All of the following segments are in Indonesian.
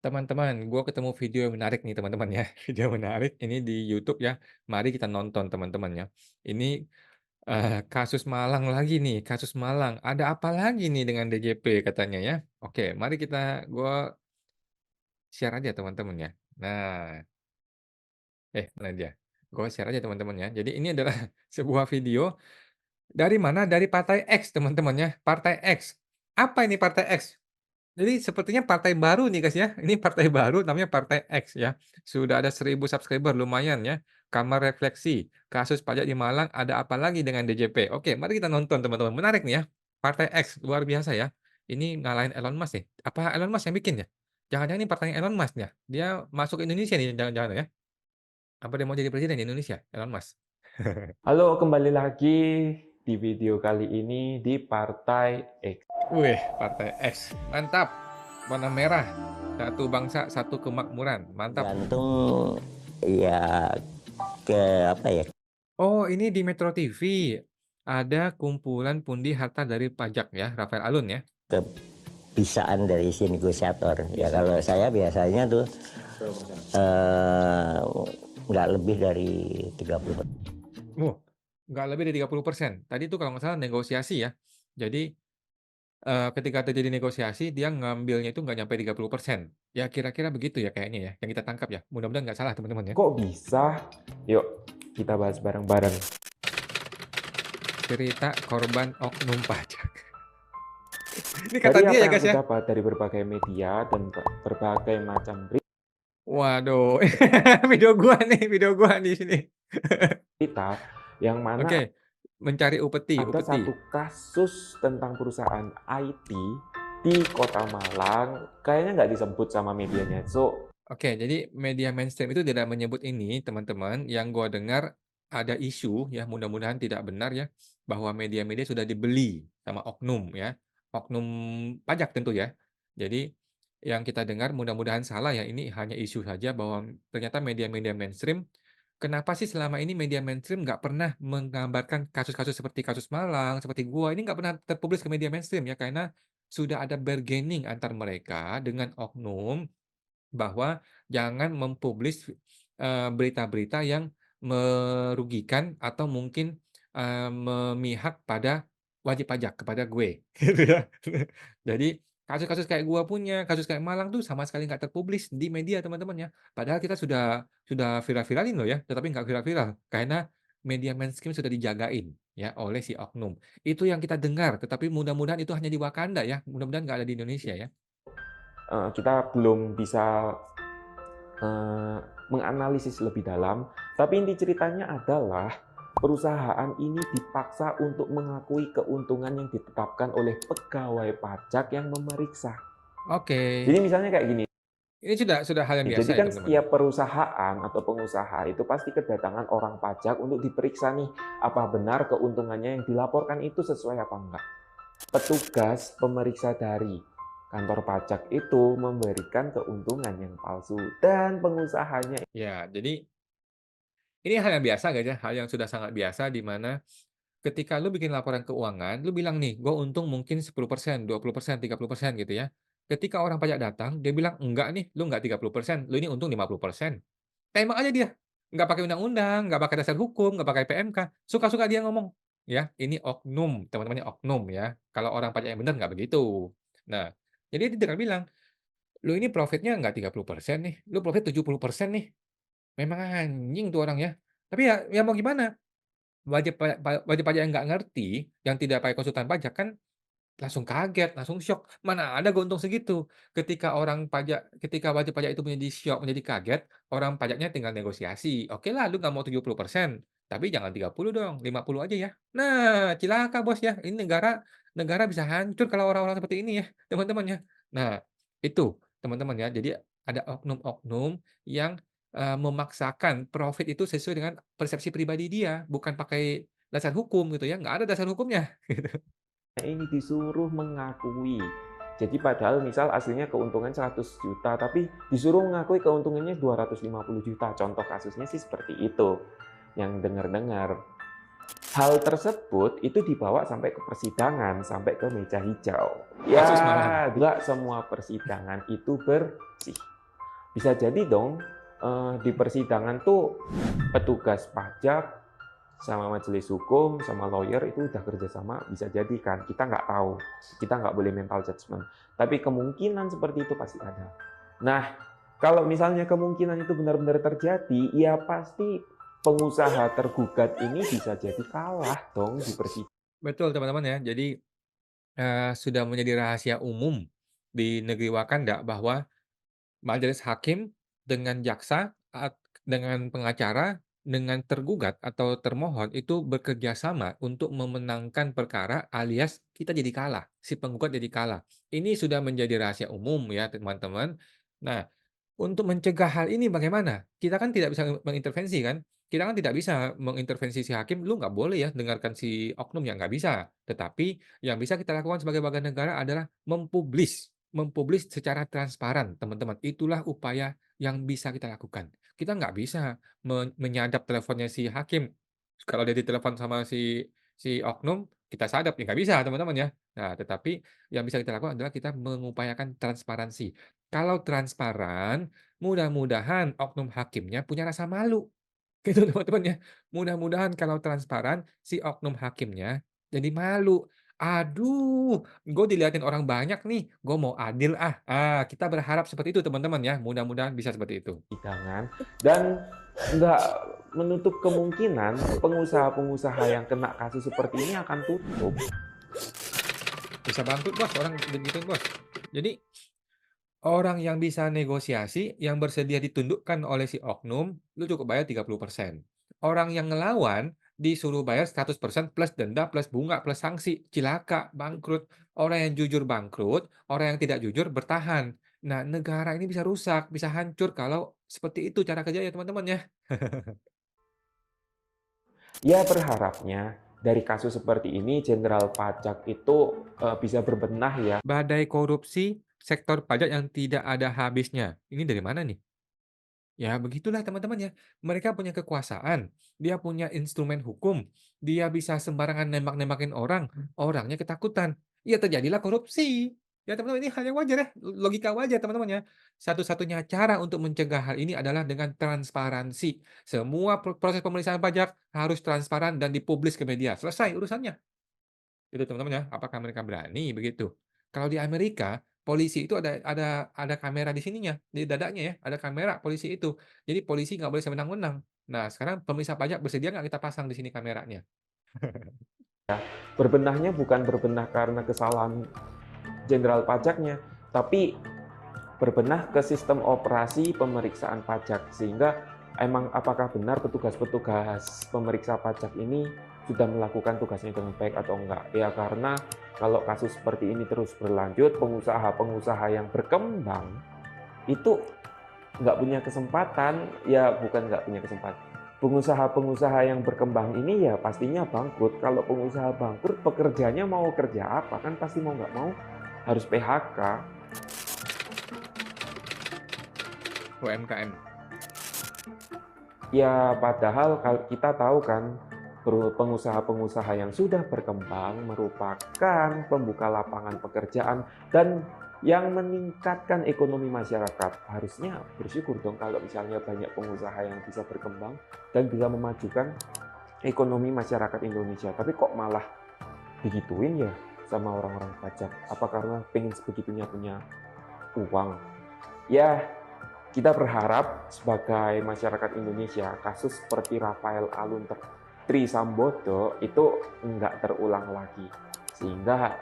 Teman-teman, gue ketemu video yang menarik nih teman-teman ya. Video menarik ini di YouTube ya. Mari kita nonton teman-teman ya. Ini kasus Malang lagi nih, kasus Malang. Ada apa lagi nih dengan DJP katanya ya. Oke, mari gue share aja teman-teman ya. Nah, mana dia? Gue share aja teman-teman ya. Jadi ini adalah sebuah video dari mana? Dari Partai X teman-teman ya. Partai X. Apa ini Partai X? Jadi sepertinya partai baru nih guys ya, ini partai baru namanya Partai X ya. Sudah ada 1.000 subscriber lumayan ya. Kamar refleksi, kasus pajak di Malang ada apa lagi dengan DJP? Oke, mari kita nonton teman-teman, menarik nih ya. Partai X luar biasa ya. Ini ngalahin Elon Musk nih. Apa Elon Musk yang bikin ya? Jangan-jangan ini partainya Elon Musk ya? Dia masuk ke Indonesia nih jangan-jangan ya? Apa dia mau jadi presiden di Indonesia, Elon Musk? Halo, kembali lagi di video kali ini di Partai X. Wih, Partai X, mantap. Warna merah, satu bangsa, satu kemakmuran, mantap. Gantung ya ke apa ya, Oh, ini di Metro TV. Ada kumpulan pundi harta dari pajak ya, Rafael Alun ya? kebisaan dari si negosiator. Ya kalau saya biasanya tuh eh, nggak lebih dari 30%. Wah, nggak lebih dari 30%. Tadi itu kalau nggak salah negosiasi ya. Jadi, ketika terjadi negosiasi, dia ngambilnya itu nggak nyampe 30%. Ya kira-kira begitu ya kayaknya ya, yang kita tangkap ya. Mudah-mudahan nggak salah teman-teman ya. Kok bisa? Yuk, kita bahas bareng-bareng. Cerita korban oknum pajak. Ini kata Dari dia apa ya yang guys aku ya? dapat dari berbagai media dan berbagai macam Waduh, video gua di sini. berita, yang mana Oke, mencari upeti ada upeti. satu kasus tentang perusahaan IT di Kota Malang, kayaknya nggak disebut sama medianya. So, Oke, jadi media mainstream itu tidak menyebut ini, teman-teman. Yang gua dengar ada isu ya, mudah-mudahan tidak benar ya, bahwa media-media sudah dibeli sama oknum ya, oknum pajak tentu ya. Jadi yang kita dengar mudah-mudahan salah ya, ini hanya isu saja bahwa ternyata media-media mainstream, kenapa sih selama ini media mainstream nggak pernah menggambarkan kasus-kasus seperti kasus Malang, seperti gua, ini nggak pernah terpublis ke media mainstream ya, karena sudah ada bargaining antar mereka dengan oknum bahwa jangan mempublish, berita-berita yang merugikan atau mungkin, memihak pada wajib pajak, kepada gue, gitu ya. Jadi, kasus-kasus kayak gua punya, kasus kayak Malang tuh sama sekali nggak terpublish di media teman-teman ya. Padahal kita sudah viral-viralin loh ya, tetapi nggak viral-viral, karena media mainstream sudah dijagain ya oleh si oknum. Itu yang kita dengar, tetapi mudah-mudahan itu hanya di Wakanda ya, mudah-mudahan nggak ada di Indonesia ya. kita belum bisa menganalisis lebih dalam, tapi inti ceritanya adalah perusahaan ini dipaksa untuk mengakui keuntungan yang ditetapkan oleh pegawai pajak yang memeriksa. Oke, Jadi misalnya kayak gini, ini sudah hal yang jadi biasa ya kan teman-teman ya? setiap perusahaan atau pengusaha itu pasti kedatangan orang pajak untuk diperiksa nih, apa benar keuntungannya yang dilaporkan itu sesuai apa enggak. Petugas pemeriksa dari kantor pajak itu memberikan keuntungan yang palsu dan pengusahanya Ya, jadi ini hal yang biasa guys ya, hal yang sudah sangat biasa di mana ketika lu bikin laporan keuangan, lu bilang nih, "Gue untung mungkin 10%, 20%, 30% gitu ya. Ketika orang pajak datang, dia bilang, "Enggak nih, lu enggak 30%, lu ini untung 50%." Tembak aja dia, nggak pakai undang-undang, nggak pakai dasar hukum, nggak pakai PMK, suka-suka dia ngomong, ya. Ini oknum, teman-teman, oknum ya. Kalau orang pajak yang benar nggak begitu. Nah, jadi dia tinggal bilang, "Lu ini profitnya nggak 30% nih, lu profit 70% nih." Memang anjing tuh orang ya. Tapi ya mau gimana, wajib pajak yang nggak ngerti, yang tidak pakai konsultan pajak kan langsung kaget, langsung syok, mana ada gue untung segitu. Ketika wajib pajak itu menjadi syok, menjadi kaget, orang pajaknya tinggal negosiasi, "Oke lah lu nggak mau 70%, tapi jangan 30 dong, 50 aja ya." Nah, cilaka Bos ya, ini negara negara bisa hancur kalau orang-orang seperti ini ya, teman-teman ya. Nah, itu teman-teman ya, jadi ada oknum-oknum yang, memaksakan profit itu sesuai dengan persepsi pribadi dia, bukan pakai dasar hukum gitu ya, nggak ada dasar hukumnya, gitu. ini disuruh mengakui. Jadi padahal misal aslinya keuntungan 100 juta, tapi disuruh mengakui keuntungannya 250 juta. Contoh kasusnya sih seperti itu, yang dengar-dengar. Hal tersebut itu dibawa sampai ke persidangan, sampai ke meja hijau. Ya, Kasus Malang. enggak semua persidangan itu bersih. Bisa jadi dong, di persidangan tuh petugas pajak sama majelis hukum, sama lawyer itu udah kerjasama, bisa jadi kan, kita nggak tahu, kita nggak boleh mental judgment. Tapi kemungkinan seperti itu pasti ada. Nah, kalau misalnya kemungkinan itu benar-benar terjadi, ya pasti pengusaha tergugat ini bisa jadi kalah dong di persidangan. Betul teman-teman ya, jadi, sudah menjadi rahasia umum di negeri Wakanda bahwa majelis hakim dengan jaksa dengan pengacara, dengan tergugat atau termohon itu bekerja sama untuk memenangkan perkara alias kita jadi kalah, si penggugat jadi kalah. Ini sudah menjadi rahasia umum ya teman-teman. Nah, untuk mencegah hal ini bagaimana? Kita kan tidak bisa mengintervensi kan? Kita kan tidak bisa mengintervensi si hakim, "Lu nggak boleh ya dengarkan si oknum," ya nggak bisa. Tetapi yang bisa kita lakukan sebagai warga negara adalah mempublis secara transparan, teman-teman. Itulah upaya yang bisa kita lakukan. Kita nggak bisa menyadap teleponnya si hakim. Kalau dia ditelepon sama si oknum, kita sadap, ya nggak bisa, teman-teman ya. Nah, tetapi yang bisa kita lakukan adalah kita mengupayakan transparansi. Kalau transparan, mudah-mudahan oknum hakimnya punya rasa malu, gitu teman-teman ya. Mudah-mudahan kalau transparan, si oknum hakimnya jadi malu. "Aduh, gue dilihatin orang banyak nih, gue mau adil ah." Kita berharap seperti itu teman-teman ya, mudah-mudahan bisa seperti itu. Dan nggak menutup kemungkinan pengusaha-pengusaha yang kena kasus seperti ini akan tutup. Bisa bangkrut Bos, orang digituin Bos. Jadi orang yang bisa negosiasi, yang bersedia ditundukkan oleh si oknum, lu cukup bayar 30%. Orang yang ngelawan, disuruh bayar 100% plus denda, plus bunga, plus sanksi. Cilaka, bangkrut. Orang yang jujur bangkrut, orang yang tidak jujur bertahan. Nah, negara ini bisa rusak, bisa hancur kalau seperti itu cara kerjanya teman-teman ya. Ya berharapnya dari kasus seperti ini Jenderal Pajak itu bisa berbenah ya. Badai korupsi sektor pajak yang tidak ada habisnya. Ini dari mana nih? Ya begitulah teman-teman ya. Mereka punya kekuasaan, dia punya instrumen hukum, dia bisa sembarangan nembak-nembakin orang, orangnya ketakutan. Ya terjadilah korupsi. Ya teman-teman ini hal yang wajar ya, logika wajar teman-teman ya. Satu-satunya cara untuk mencegah hal ini adalah dengan transparansi. Semua proses pemeriksaan pajak harus transparan dan dipublis ke media. Selesai urusannya. Itu teman-teman ya, apakah mereka berani begitu? Kalau di Amerika, polisi itu ada kamera di sininya, di dadanya ya, ada kamera polisi itu. Jadi polisi nggak boleh sewenang-wenang. Nah, sekarang pemeriksa pajak bersedia nggak kita pasang di sini kameranya? Berbenahnya bukan berbenah karena kesalahan Jenderal Pajaknya, tapi berbenah ke sistem operasi pemeriksaan pajak sehingga emang apakah benar petugas-petugas pemeriksa pajak ini sudah melakukan tugasnya dengan baik atau enggak. Ya karena kalau kasus seperti ini terus berlanjut, pengusaha-pengusaha yang berkembang itu nggak punya kesempatan, ya bukan nggak punya kesempatan. Pengusaha-pengusaha yang berkembang ini ya pastinya bangkrut. Kalau pengusaha bangkrut, pekerjanya mau kerja apa? Kan pasti mau nggak mau harus PHK. UMKM. Ya, padahal kalau kita tahu kan, pengusaha-pengusaha yang sudah berkembang merupakan pembuka lapangan pekerjaan dan yang meningkatkan ekonomi masyarakat. Harusnya bersyukur dong kalau misalnya banyak pengusaha yang bisa berkembang dan bisa memajukan ekonomi masyarakat Indonesia. Tapi kok malah digituin ya sama orang-orang pajak? Apa karena pengen sebegitunya punya uang? Ya, kita berharap sebagai masyarakat Indonesia, kasus seperti Rafael Alun Trisambodo itu enggak terulang lagi. Sehingga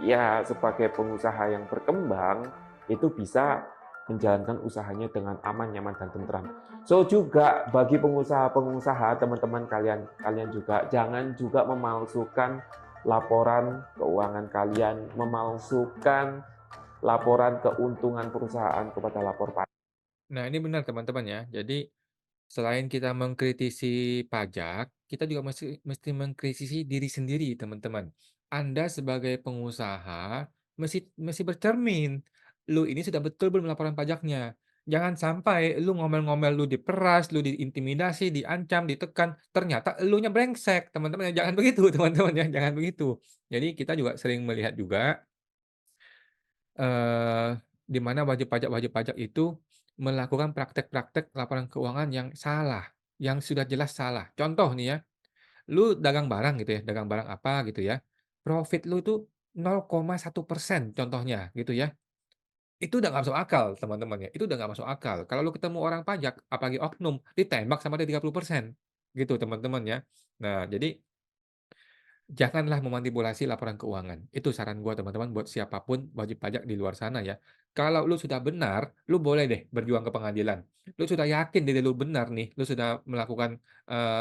ya sebagai pengusaha yang berkembang, itu bisa menjalankan usahanya dengan aman, nyaman, dan tentram. So juga bagi pengusaha-pengusaha, teman-teman kalian juga jangan juga memalsukan laporan keuangan kalian, memalsukan laporan keuntungan perusahaan kepada lapor pajak. Nah, ini benar teman-teman ya. Jadi selain kita mengkritisi pajak, kita juga mesti mengkritisi diri sendiri, teman-teman. Anda sebagai pengusaha mesti bercermin. Lu ini sudah betul belum laporan pajaknya. Jangan sampai lu ngomel-ngomel lu diperas, lu diintimidasi, diancam, ditekan, ternyata elunya brengsek, teman-teman ya. Jangan begitu, teman-teman ya, jangan begitu. Jadi kita juga sering melihat juga di mana wajib pajak itu melakukan praktek-praktek laporan keuangan yang salah, yang sudah jelas salah. Contoh nih ya, lu dagang barang gitu ya, dagang barang apa gitu ya, profit lu itu 0,1% contohnya gitu ya. Itu udah nggak masuk akal teman-teman ya, itu udah nggak masuk akal. Kalau lu ketemu orang pajak, apalagi oknum, ditembak sama dia 30% gitu teman-teman ya. Nah, jadi janganlah memanipulasi laporan keuangan. Itu saran gua teman-teman buat siapapun wajib pajak di luar sana ya. Kalau lu sudah benar, lu boleh deh berjuang ke pengadilan. Lu sudah yakin diri lu benar nih, lu sudah melakukan,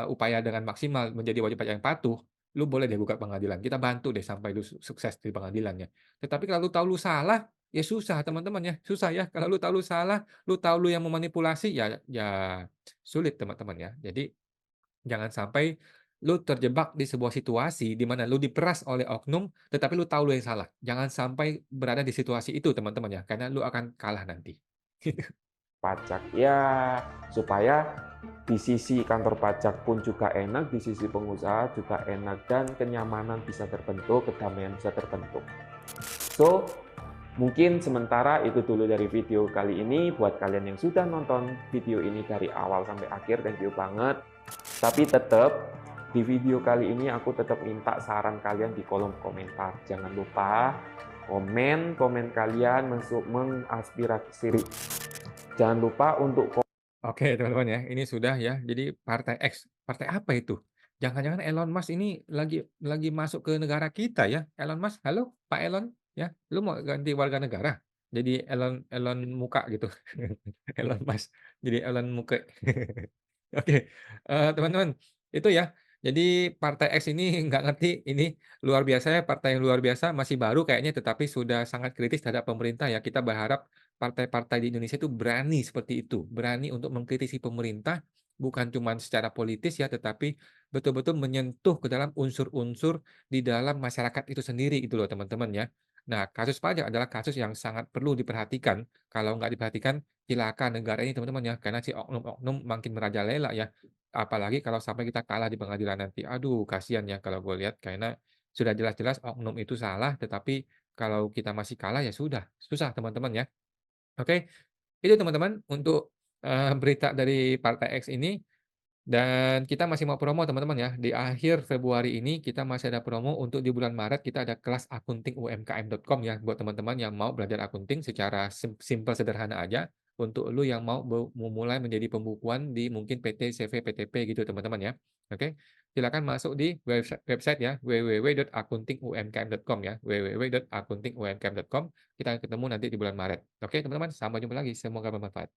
upaya dengan maksimal menjadi wajib pajak yang patuh, lu boleh deh gugat pengadilan. Kita bantu deh sampai lu sukses di pengadilannya. Tetapi kalau lu tahu lu salah, ya susah teman-teman ya, susah ya. Kalau lu tahu lu salah, lu tahu lu yang memanipulasi, ya sulit teman-teman ya. Jadi jangan sampai lu terjebak di sebuah situasi di mana lu diperas oleh oknum, tetapi lu tahu lu yang salah. Jangan sampai berada di situasi itu teman-teman ya, karena lu akan kalah nanti. pajak. Ya, supaya di sisi kantor pajak pun juga enak, di sisi pengusaha juga enak, dan kenyamanan bisa terbentuk, kedamaian bisa terbentuk. So, mungkin sementara itu dulu dari video kali ini. Buat kalian yang sudah nonton video ini dari awal sampai akhir, thank you banget. Tapi tetap di video kali ini aku tetap minta saran kalian di kolom komentar. Jangan lupa komen kalian mengaspirasi. Jangan lupa untuk Oke teman-teman ya, ini sudah ya, jadi Partai X, partai apa itu? Jangan-jangan Elon Musk ini lagi masuk ke negara kita ya? Elon Musk, halo Pak Elon, ya, lu mau ganti warga negara? Jadi Elon Elon muka gitu, Elon Musk, jadi Elon muke. Oke, teman-teman, itu ya. Jadi Partai X ini nggak ngerti, ini luar biasa ya, partai yang luar biasa, masih baru kayaknya, tetapi sudah sangat kritis terhadap pemerintah ya. Kita berharap partai-partai di Indonesia itu berani seperti itu, berani untuk mengkritisi pemerintah, bukan cuma secara politis ya, tetapi betul-betul menyentuh ke dalam unsur-unsur di dalam masyarakat itu sendiri gitu loh teman-teman ya. Nah, kasus pajak adalah kasus yang sangat perlu diperhatikan. Kalau nggak diperhatikan, cilaka negara ini teman-teman ya, karena si oknum-oknum makin merajalela ya. Apalagi kalau sampai kita kalah di pengadilan nanti. Aduh, kasihan ya kalau gue lihat, karena sudah jelas-jelas oknum itu salah, tetapi kalau kita masih kalah ya sudah, susah teman-teman ya. Oke, itu teman-teman untuk, berita dari Partai X ini, dan kita masih mau promo teman-teman ya. Di akhir Februari ini kita masih ada promo untuk di bulan Maret kita ada kelas akunting umkm.com ya, buat teman-teman yang mau belajar akunting secara simpel sederhana aja, untuk lu yang mau memulai menjadi pembukuan di mungkin PT, CV, PTP gitu teman-teman ya. Oke, silakan masuk di website ya, www.akuntingumkm.com ya, www.akuntingumkm.com. Kita akan ketemu nanti di bulan Maret. Oke teman-teman, sampai jumpa lagi, semoga bermanfaat.